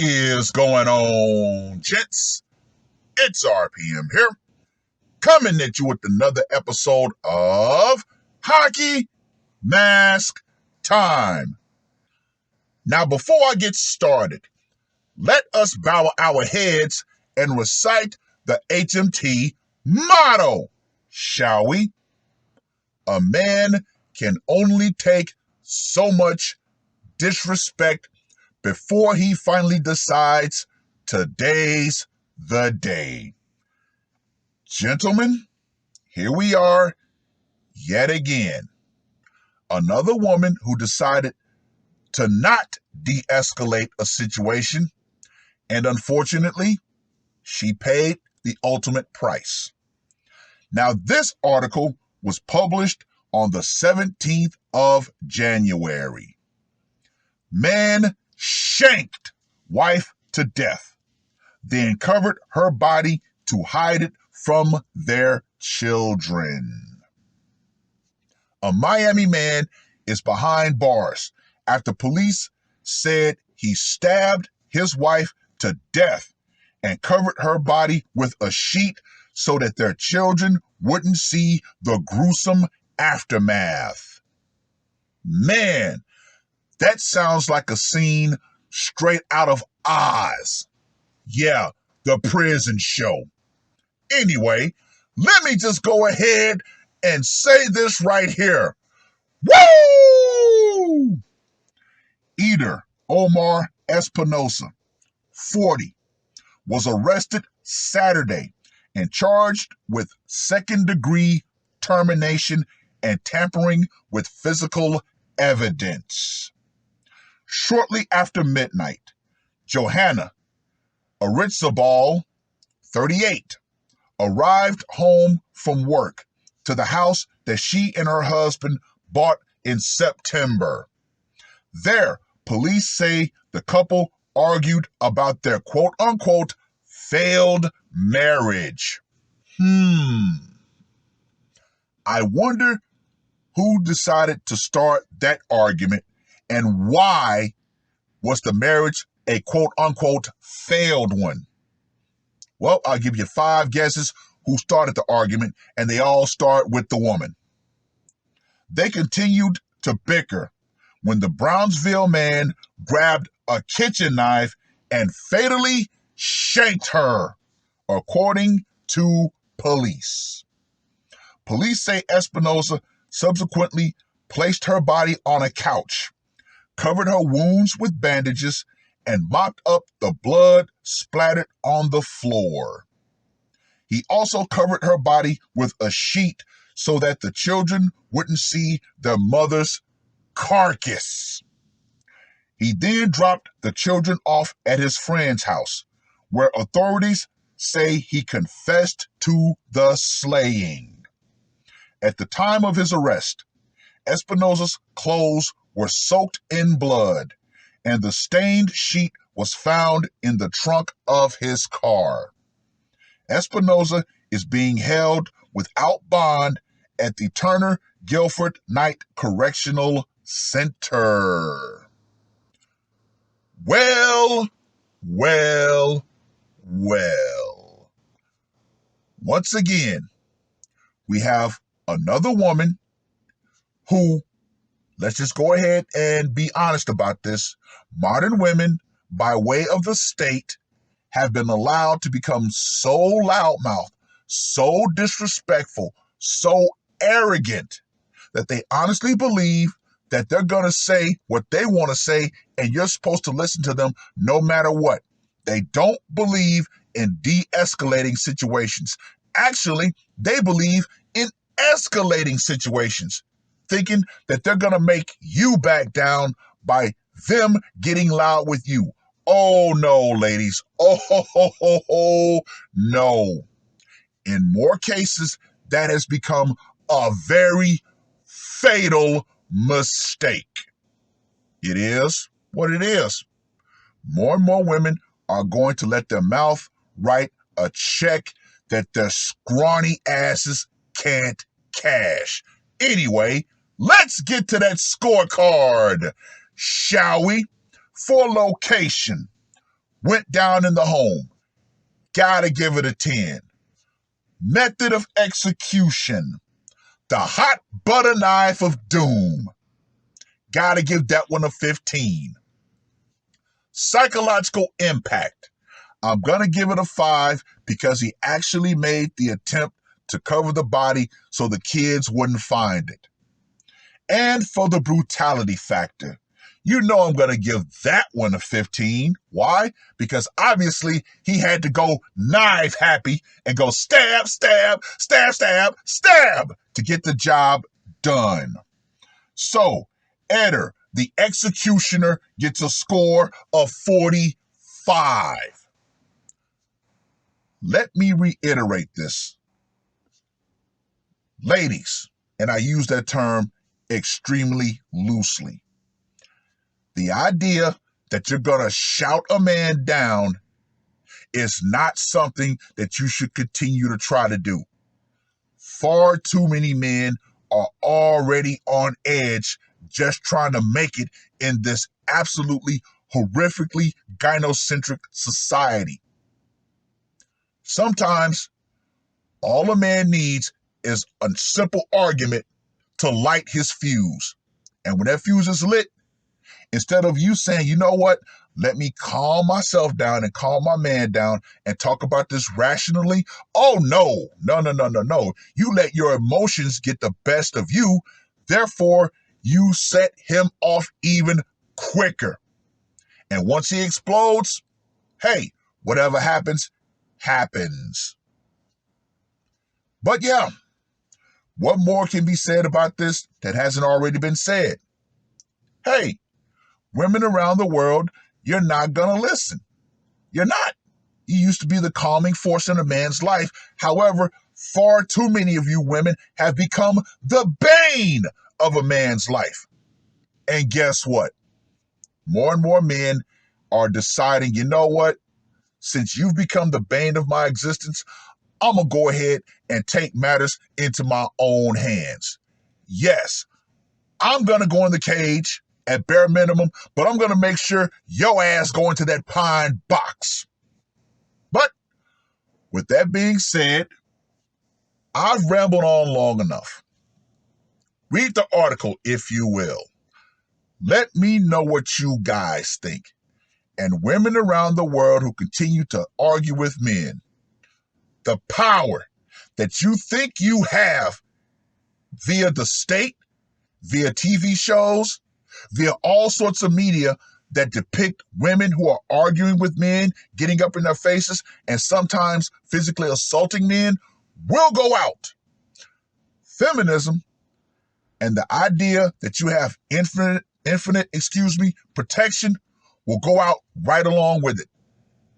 Is going on, gents? It's R.P.M. here, coming at you with another episode of Hockey Mask Time. Now, before I get started, let us bow our heads and recite the HMT motto, shall we? A man can only take so much disrespect before he finally decides today's the day. Gentlemen, here we are yet again. Another woman who decided to not de-escalate a situation, and unfortunately, she paid the ultimate price. Now, this article was published on the 17th of January. Man shanked wife to death, then covered her body to hide it from their children. A Miami man is behind bars after police said he stabbed his wife to death and covered her body with a sheet so that their children wouldn't see the gruesome aftermath. Man, that sounds like a scene straight out of Oz. Yeah, the prison show. Anyway, let me just go ahead and say this right here. Woo! Eater Omar Espinosa, 40, was arrested Saturday and charged with second-degree termination and tampering with physical evidence. Shortly after midnight, Johanna Aritzabal, 38, arrived home from work to the house that she and her husband bought in September. There, police say the couple argued about their quote-unquote failed marriage. I wonder who decided to start that argument and why was the marriage a quote-unquote failed one? Well, I'll give you 5 guesses who started the argument, and they all start with the woman. They continued to bicker when the Brownsville man grabbed a kitchen knife and fatally shanked her, according to police. Police say Espinosa subsequently placed her body on a couch, covered her wounds with bandages, and mopped up the blood splattered on the floor. He also covered her body with a sheet so that the children wouldn't see their mother's carcass. He then dropped the children off at his friend's house, where authorities say he confessed to the slaying. At the time of his arrest, Espinosa's clothes were soaked in blood, and the stained sheet was found in the trunk of his car. Espinosa is being held without bond at the Turner Guilford Night Correctional Center. Well. Once again, we have another woman who, let's just go ahead and be honest about this. Modern women, by way of the state, have been allowed to become so loudmouth, so disrespectful, so arrogant that they honestly believe that they're going to say what they want to say and you're supposed to listen to them no matter what. They don't believe in de-escalating situations. Actually, they believe in escalating situations, thinking that they're going to make you back down by them getting loud with you. Oh, no, ladies. Oh, no. In more cases, that has become a very fatal mistake. It is what it is. More and more women are going to let their mouth write a check that their scrawny asses can't cash. Anyway, let's get to that scorecard, shall we? For location, went down in the home. Gotta give it a 10. Method of execution. The hot butter knife of doom. Gotta give that one a 15. Psychological impact. I'm gonna give it a 5 because he actually made the attempt to cover the body so the kids wouldn't find it. And for the brutality factor, you know I'm going to give that one a 15. Why? Because obviously he had to go knife happy and go stab, stab, stab, stab, stab to get the job done. So, Eder, the executioner, gets a score of 45. Let me reiterate this. Ladies, and I use that term extremely loosely. The idea that you're going to shout a man down is not something that you should continue to try to do. Far too many men are already on edge just trying to make it in this absolutely horrifically gynocentric society. Sometimes all a man needs is a simple argument to light his fuse. And when that fuse is lit, instead of you saying, you know what, let me calm myself down and calm my man down and talk about this rationally. Oh, no. You let your emotions get the best of you. Therefore, you set him off even quicker. And once he explodes, hey, whatever happens, happens. But yeah, what more can be said about this that hasn't already been said? Hey, women around the world, you're not going to listen. You're not. You used to be the calming force in a man's life. However, far too many of you women have become the bane of a man's life. And guess what? More and more men are deciding, you know what? Since you've become the bane of my existence, I'm going to go ahead and take matters into my own hands. Yes, I'm going to go in the cage at bare minimum, but I'm going to make sure your ass go into that pine box. But with that being said, I've rambled on long enough. Read the article, if you will. Let me know what you guys think. And women around the world who continue to argue with men, the power that you think you have via the state, via TV shows, via all sorts of media that depict women who are arguing with men, getting up in their faces, and sometimes physically assaulting men, will go out. Feminism and the idea that you have infinite protection will go out right along with it.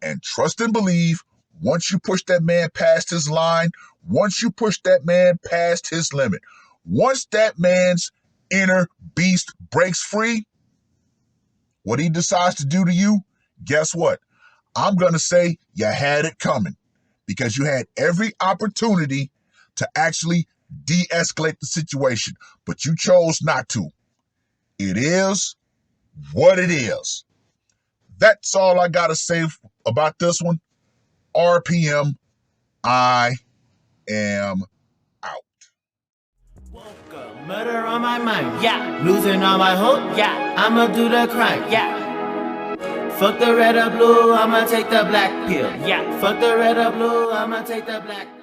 And trust and believe, once you push that man past his line, once you push that man past his limit, once that man's inner beast breaks free, what he decides to do to you, guess what? I'm going to say you had it coming because you had every opportunity to actually de-escalate the situation, but you chose not to. It is what it is. That's all I got to say about this one. R.P.M. I am out. Woke up, murder on my mind, yeah. Losing all my hope, yeah. I'ma do the crime, yeah. Fuck the red or blue, I'ma take the black pill, yeah. Fuck the red or blue, I'ma take the black pill.